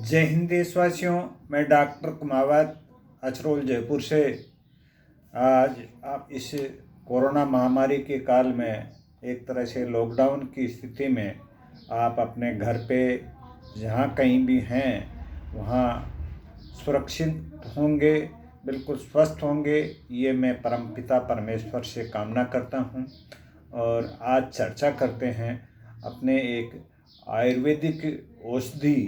जय हिंद देशवासियों। मैं डॉक्टर कुमावत अचरोल जयपुर से। आज आप इस कोरोना महामारी के काल में एक तरह से लॉकडाउन की स्थिति में आप अपने घर पे जहाँ कहीं भी हैं वहाँ सुरक्षित होंगे, बिल्कुल स्वस्थ होंगे, ये मैं परमपिता परमेश्वर से कामना करता हूँ। और आज चर्चा करते हैं अपने एक आयुर्वेदिक औषधि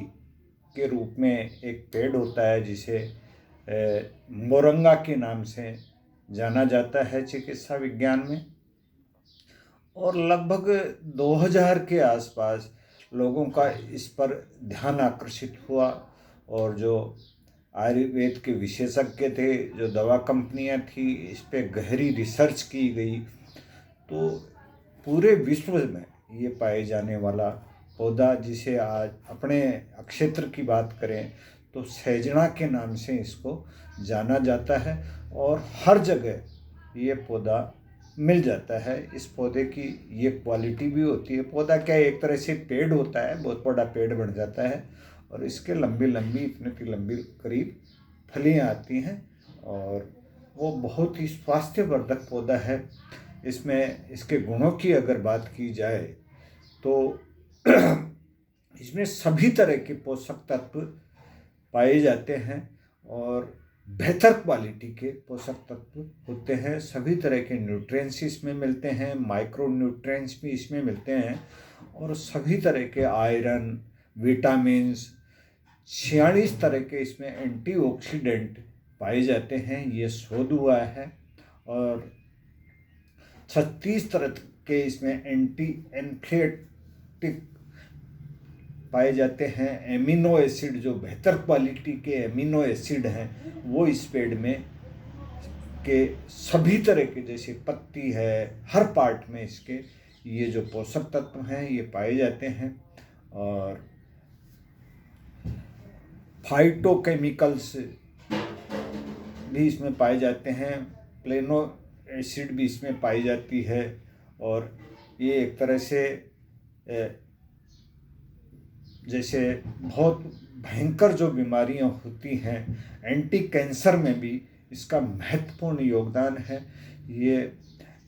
के रूप में एक पेड़ होता है जिसे मोरंगा के नाम से जाना जाता है चिकित्सा विज्ञान में। और लगभग 2000 के आसपास लोगों का इस पर ध्यान आकर्षित हुआ और जो आयुर्वेद के विशेषज्ञ थे, जो दवा कंपनियां थी, इस पे गहरी रिसर्च की गई। तो पूरे विश्व में ये पाए जाने वाला पौधा, जिसे आज अपने क्षेत्र की बात करें तो सैजड़ा के नाम से इसको जाना जाता है और हर जगह ये पौधा मिल जाता है। इस पौधे की ये क्वालिटी भी होती है, पौधा क्या एक तरह से पेड़ होता है, बहुत बड़ा पेड़ बन जाता है और इसके लंबी लंबी इतने की लंबी करीब फलियाँ आती हैं और वो बहुत ही स्वास्थ्यवर्धक पौधा है। इसमें इसके गुणों की अगर बात की जाए तो इसमें सभी तरह के पोषक तत्व पाए जाते हैं और बेहतर क्वालिटी के पोषक तत्व होते हैं। सभी तरह के न्यूट्रिएंट्स इसमें मिलते हैं, माइक्रो न्यूट्रिएंट्स भी इसमें मिलते हैं और सभी तरह के आयरन, विटामिन्स, 46 तरह के इसमें एंटीऑक्सीडेंट पाए जाते हैं, ये शोध हुआ है। और 36 तरह के इसमें एंटी इन्फ्लेमेटिक पाए जाते हैं। एमिनो एसिड, जो बेहतर क्वालिटी के एमिनो एसिड हैं, वो इस पेड़ में के सभी तरह के, जैसे पत्ती है, हर पार्ट में इसके ये जो पोषक तत्व हैं ये पाए जाते हैं। और फाइटोकेमिकल्स भी इसमें पाए जाते हैं, प्लेनो एसिड भी इसमें पाई जाती है और ये एक तरह से जैसे बहुत भयंकर जो बीमारियां होती हैं, एंटी कैंसर में भी इसका महत्वपूर्ण योगदान है। ये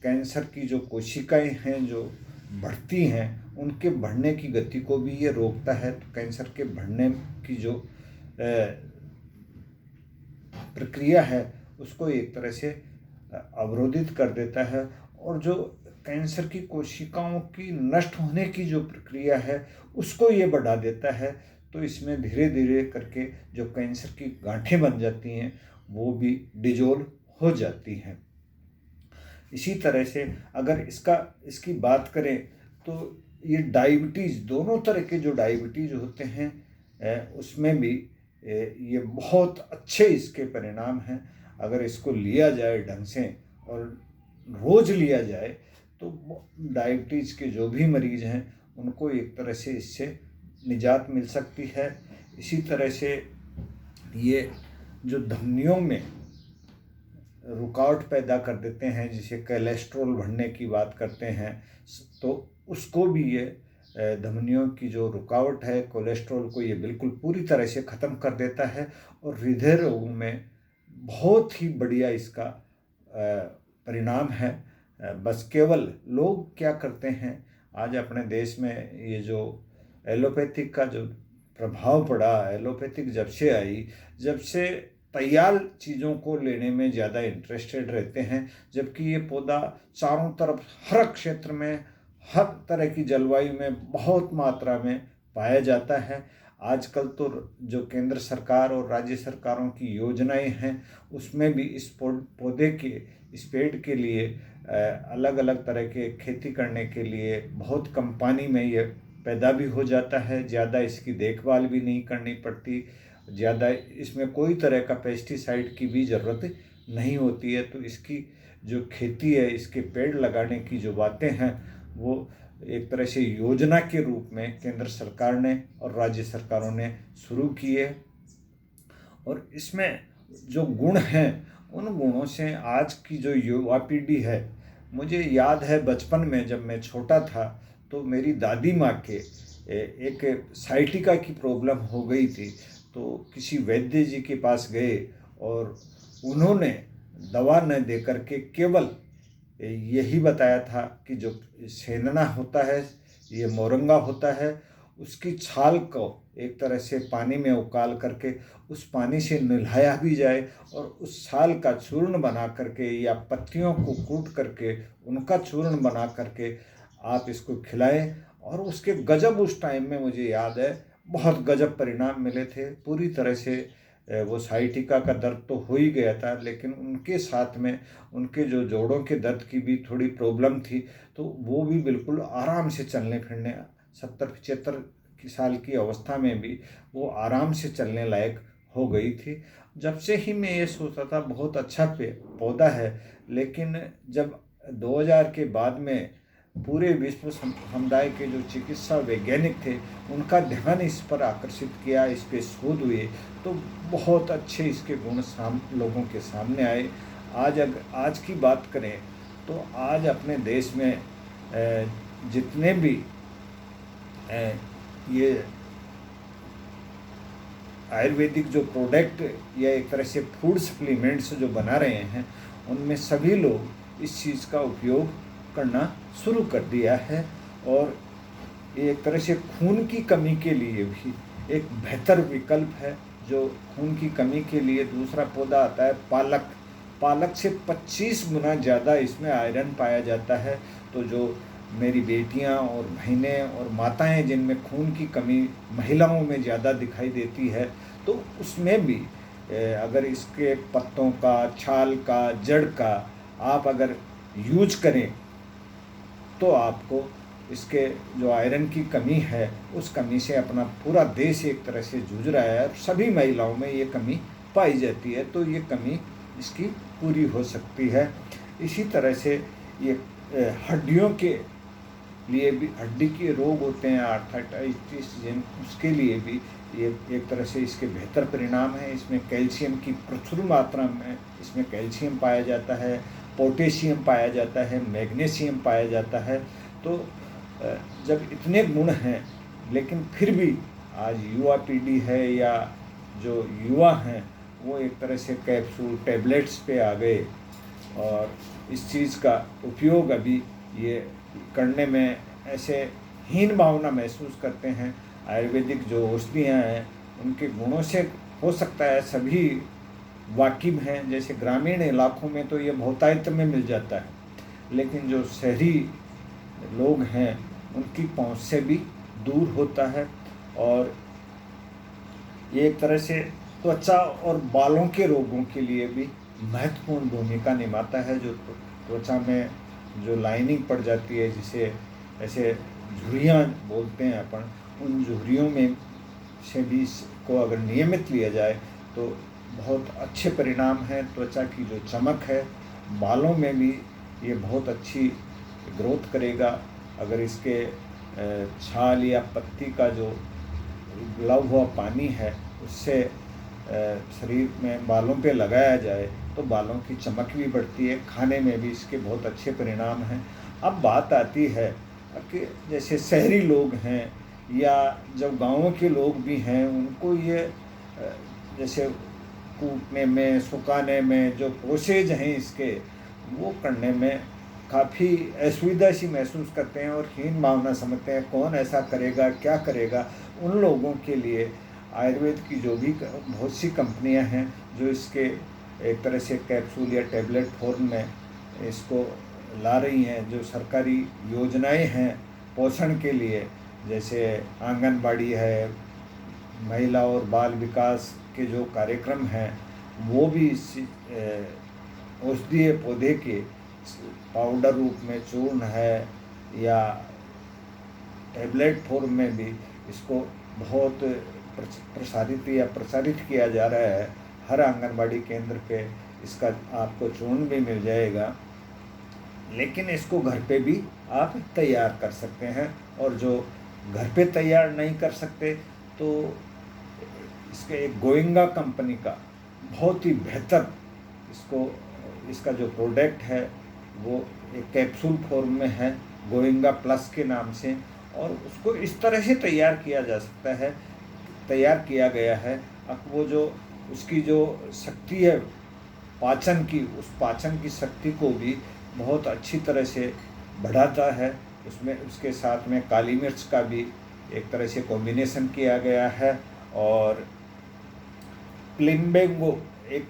कैंसर की जो कोशिकाएं हैं जो बढ़ती हैं, उनके बढ़ने की गति को भी ये रोकता है। तो कैंसर के बढ़ने की जो प्रक्रिया है उसको एक तरह से अवरोधित कर देता है और जो कैंसर की कोशिकाओं की नष्ट होने की जो प्रक्रिया है उसको ये बढ़ा देता है। तो इसमें धीरे धीरे करके जो कैंसर की गांठें बन जाती हैं वो भी डिजोल्व हो जाती हैं। इसी तरह से अगर इसकी बात करें तो ये डायबिटीज़, दोनों तरह के जो डायबिटीज़ होते हैं उसमें भी ये बहुत अच्छे इसके परिणाम हैं। अगर इसको लिया जाए ढंग से और रोज़ लिया जाए तो डायबिटीज़ के जो भी मरीज़ हैं उनको एक तरह से इससे निजात मिल सकती है। इसी तरह से ये जो धमनियों में रुकावट पैदा कर देते हैं, जिसे कोलेस्ट्रॉल बढ़ने की बात करते हैं, तो उसको भी ये धमनियों की जो रुकावट है, कोलेस्ट्रॉल को ये बिल्कुल पूरी तरह से ख़त्म कर देता है। और हृदय रोगों में बहुत ही बढ़िया इसका परिणाम है। बस केवल लोग क्या करते हैं, आज अपने देश में ये जो एलोपैथिक का जो प्रभाव पड़ा, एलोपैथिक जब से आई, जब से तैयार चीज़ों को लेने में ज़्यादा इंटरेस्टेड रहते हैं, जबकि ये पौधा चारों तरफ हर क्षेत्र में, हर तरह की जलवायु में बहुत मात्रा में पाया जाता है। आजकल तो जो केंद्र सरकार और राज्य सरकारों की योजनाएं हैं उसमें भी इस पौधे के, इस पेड़ के लिए अलग अलग तरह के खेती करने के लिए बहुत कम पानी में ये पैदा भी हो जाता है, ज़्यादा इसकी देखभाल भी नहीं करनी पड़ती, ज़्यादा इसमें कोई तरह का पेस्टिसाइड की भी ज़रूरत नहीं होती है। तो इसकी जो खेती है, इसके पेड़ लगाने की जो बातें हैं, वो एक तरह से योजना के रूप में केंद्र सरकार ने और राज्य सरकारों ने शुरू की है। और इसमें जो गुण हैं, उन गुणों से आज की जो युवा पीढ़ी है, मुझे याद है बचपन में जब मैं छोटा था तो मेरी दादी माँ के एक साइटिका की प्रॉब्लम हो गई थी। तो किसी वैद्य जी के पास गए और उन्होंने दवा न दे करके केवल यही बताया था कि जो सेंधना होता है, ये मोरंगा होता है, उसकी छाल को एक तरह से पानी में उबाल करके उस पानी से नहलाया भी जाए और उस छाल का चूर्ण बना करके या पत्तियों को कूट करके उनका चूर्ण बना करके आप इसको खिलाएं। और उसके गजब उस टाइम में मुझे याद है बहुत गजब परिणाम मिले थे। पूरी तरह से वो साइटिका का दर्द तो हो ही गया था, लेकिन उनके साथ में उनके जो जोड़ों के दर्द की भी थोड़ी प्रॉब्लम थी, तो वो भी बिल्कुल आराम से चलने फिरने 70-75 की साल की अवस्था में भी वो आराम से चलने लायक हो गई थी। जब से ही मैं ये सोचता था बहुत अच्छा पौधा है, लेकिन जब 2000 के बाद में पूरे विश्व समुदाय के जो चिकित्सा वैज्ञानिक थे उनका ध्यान इस पर आकर्षित किया, इस पे शोध हुए, तो बहुत अच्छे इसके गुण लोगों के सामने आए। आज की बात करें तो आज अपने देश में जितने भी ये आयुर्वेदिक जो प्रोडक्ट या एक तरह से फूड सप्लीमेंट्स जो बना रहे हैं, उनमें सभी लोग इस चीज़ का उपयोग करना शुरू कर दिया है। और ये एक तरह से खून की कमी के लिए भी एक बेहतर विकल्प है। जो खून की कमी के लिए दूसरा पौधा आता है पालक। पालक से 25 गुना ज़्यादा इसमें आयरन पाया जाता है। तो जो मेरी बेटियां और बहनें और माताएं जिनमें खून की कमी महिलाओं में ज़्यादा दिखाई देती है, तो उसमें भी अगर इसके पत्तों का, छाल का, जड़ का आप अगर यूज करें तो आपको इसके जो आयरन की कमी है उस कमी से अपना पूरा देश एक तरह से जूझ रहा है। और सभी महिलाओं में ये कमी पाई जाती है, तो ये कमी इसकी पूरी हो सकती है। इसी तरह से ये हड्डियों के लिए भी, हड्डी के रोग होते हैं आर्थराइटिस, उसके लिए भी ये एक तरह से इसके बेहतर परिणाम है। इसमें कैल्शियम की प्रचुर मात्रा में इसमें कैल्शियम पाया जाता है, पोटेशियम पाया जाता है, मैग्नीशियम पाया जाता है। तो जब इतने गुण हैं, लेकिन फिर भी आज युवा पीढ़ी है या जो युवा हैं वो एक तरह से कैप्सूल टैबलेट्स पे आ गए और इस चीज़ का उपयोग अभी ये करने में ऐसे हीन भावना महसूस करते हैं। आयुर्वेदिक जो औषधियाँ हैं उनके गुणों से हो सकता है सभी वाकिफ हैं, जैसे ग्रामीण इलाकों में तो ये बहुतायत में मिल जाता है, लेकिन जो शहरी लोग हैं उनकी पहुंच से भी दूर होता है। और ये एक तरह से त्वचा और बालों के रोगों के लिए भी महत्वपूर्ण भूमिका निभाता है। जो त्वचा में जो लाइनिंग पड़ जाती है, जिसे ऐसे झुर्रियाँ बोलते हैं अपन, उन झुर्रियों में से भी इसको अगर नियमित लिया जाए तो बहुत अच्छे परिणाम हैं। त्वचा की जो चमक है, बालों में भी ये बहुत अच्छी ग्रोथ करेगा। अगर इसके छाल या पत्ती का जो उबला हुआ पानी है उससे शरीर में बालों पे लगाया जाए तो बालों की चमक भी बढ़ती है। खाने में भी इसके बहुत अच्छे परिणाम हैं। अब बात आती है कि जैसे शहरी लोग हैं या जब गाँवों के लोग भी हैं, उनको ये जैसे कूटने में, सुखाने में जो प्रोसेस हैं इसके, वो करने में काफ़ी असुविधा सी महसूस करते हैं और हीन भावना समझते हैं। कौन ऐसा करेगा, क्या करेगा। उन लोगों के लिए आयुर्वेद की जो भी बहुत सी कंपनियां हैं जो इसके एक तरह से कैप्सूल या टैबलेट फॉर्म में इसको ला रही हैं, जो सरकारी योजनाएं हैं पोषण के लिए, जैसे आंगनबाड़ी है, महिला और बाल विकास के जो कार्यक्रम हैं, वो भी इस औषधीय पौधे के पाउडर रूप में चूर्ण है या टैबलेट फॉर्म में भी इसको बहुत प्रसारित किया जा रहा है। हर आंगनबाड़ी केंद्र पे इसका आपको चूर्ण भी मिल जाएगा, लेकिन इसको घर पे भी आप तैयार कर सकते हैं। और जो घर पे तैयार नहीं कर सकते तो इसके एक गोइंगा कंपनी का बहुत ही बेहतर इसका जो प्रोडक्ट है वो एक कैप्सूल फॉर्म में है, गोइंगा प्लस के नाम से। और उसको इस तरह से तैयार किया गया है अब वो जो उसकी जो शक्ति है पाचन की, उस पाचन की शक्ति को भी बहुत अच्छी तरह से बढ़ाता है। उसमें उसके साथ में काली मिर्च का भी एक तरह से कॉम्बिनेशन किया गया है। और प्लिम्बेंगो एक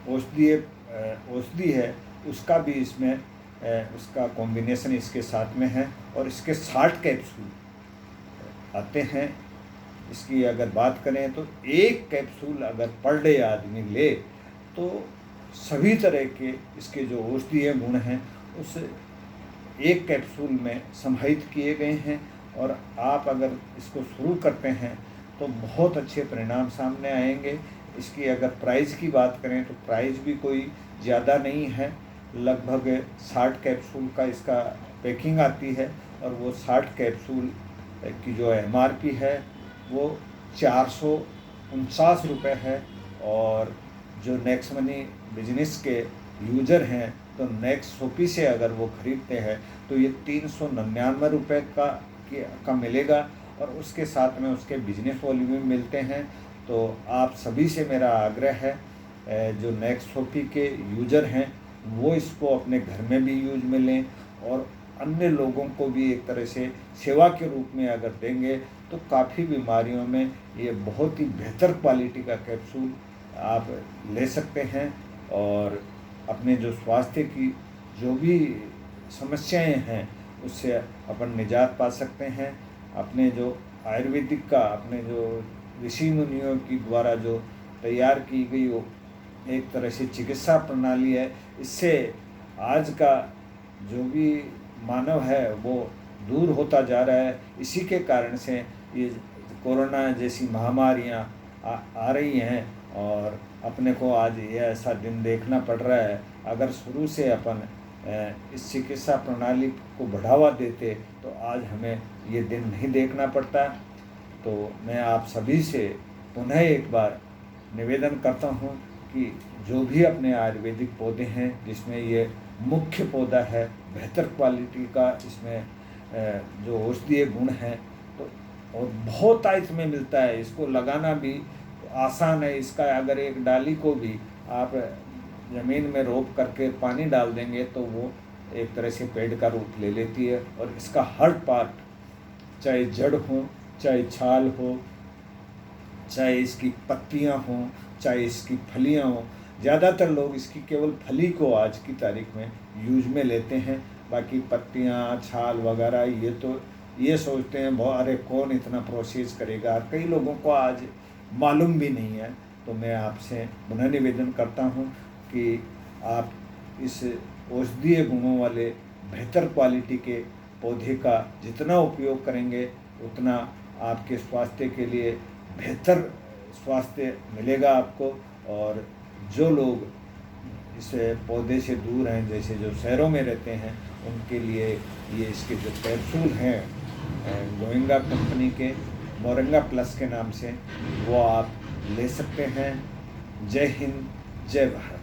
औषधि है, उसका भी इसमें उसका कॉम्बिनेशन इसके साथ में है। और इसके 60 कैप्सूल आते हैं। इसकी अगर बात करें तो एक कैप्सूल अगर पर डे आदमी ले तो सभी तरह के इसके जो औषधीय गुण हैं उस एक कैप्सूल में समाहित किए गए हैं। और आप अगर इसको शुरू करते हैं तो बहुत अच्छे परिणाम सामने आएंगे। इसकी अगर प्राइस की बात करें तो प्राइस भी कोई ज़्यादा नहीं है, लगभग 60 कैप्सूल का इसका पैकिंग आती है। और वो 60 कैप्सूल की जो MRP है वो 449 रुपये है। और जो नेक्स्ट मनी बिजनेस के यूजर हैं तो नेक्स्ट शॉपी से अगर वो ख़रीदते हैं तो ये 399 रुपये का मिलेगा। और उसके साथ में उसके बिजनेस वॉल्यूम मिलते हैं। तो आप सभी से मेरा आग्रह है, जो नेक्स्ट शॉपी के यूजर हैं वो इसको अपने घर में भी यूज में लें और अन्य लोगों को भी एक तरह से सेवा के रूप में अगर देंगे तो काफ़ी बीमारियों में ये बहुत ही बेहतर क्वालिटी का कैप्सूल आप ले सकते हैं। और अपने जो स्वास्थ्य की जो भी समस्याएं हैं उससे अपन निजात पा सकते हैं। अपने जो आयुर्वेदिक का, अपने जो ऋषि मुनियों की द्वारा जो तैयार की गई वो एक तरह से चिकित्सा प्रणाली है। इससे आज का जो भी मानव है वो दूर होता जा रहा है। इसी के कारण से ये कोरोना जैसी महामारियां आ रही हैं और अपने को आज ये ऐसा दिन देखना पड़ रहा है। अगर शुरू से अपन इस चिकित्सा प्रणाली को बढ़ावा देते तो आज हमें ये दिन नहीं देखना पड़ता। तो मैं आप सभी से पुनः एक बार निवेदन करता हूँ कि जो भी अपने आयुर्वेदिक पौधे हैं जिसमें ये मुख्य पौधा है, बेहतर क्वालिटी का इसमें जो औषधीय गुण हैं तो और बहुत आयत में मिलता है, इसको लगाना भी आसान है। इसका अगर एक डाली को भी आप ज़मीन में रोप करके पानी डाल देंगे तो वो एक तरह से पेड़ का रूप ले लेती है। और इसका हर पार्ट, चाहे जड़ हो, चाहे छाल हो, चाहे इसकी पत्तियां हों, चाहे इसकी फलियां हों, ज़्यादातर लोग इसकी केवल फली को आज की तारीख में यूज में लेते हैं। बाकी पत्तियां, छाल वगैरह ये तो ये सोचते हैं बहुत, अरे कौन इतना प्रोसेस करेगा। कई लोगों को आज मालूम भी नहीं है। तो मैं आपसे पुनः निवेदन करता हूँ कि आप इस औषधीय गुणों वाले बेहतर क्वालिटी के पौधे का जितना उपयोग करेंगे उतना आपके स्वास्थ्य के लिए बेहतर स्वास्थ्य मिलेगा आपको। और जो लोग इस पौधे से दूर हैं, जैसे जो शहरों में रहते हैं, उनके लिए ये इसके जो कैप्सूल हैं गोइंगा कंपनी के मोरिंगा प्लस के नाम से वो आप ले सकते हैं। जय हिंद, जय भारत।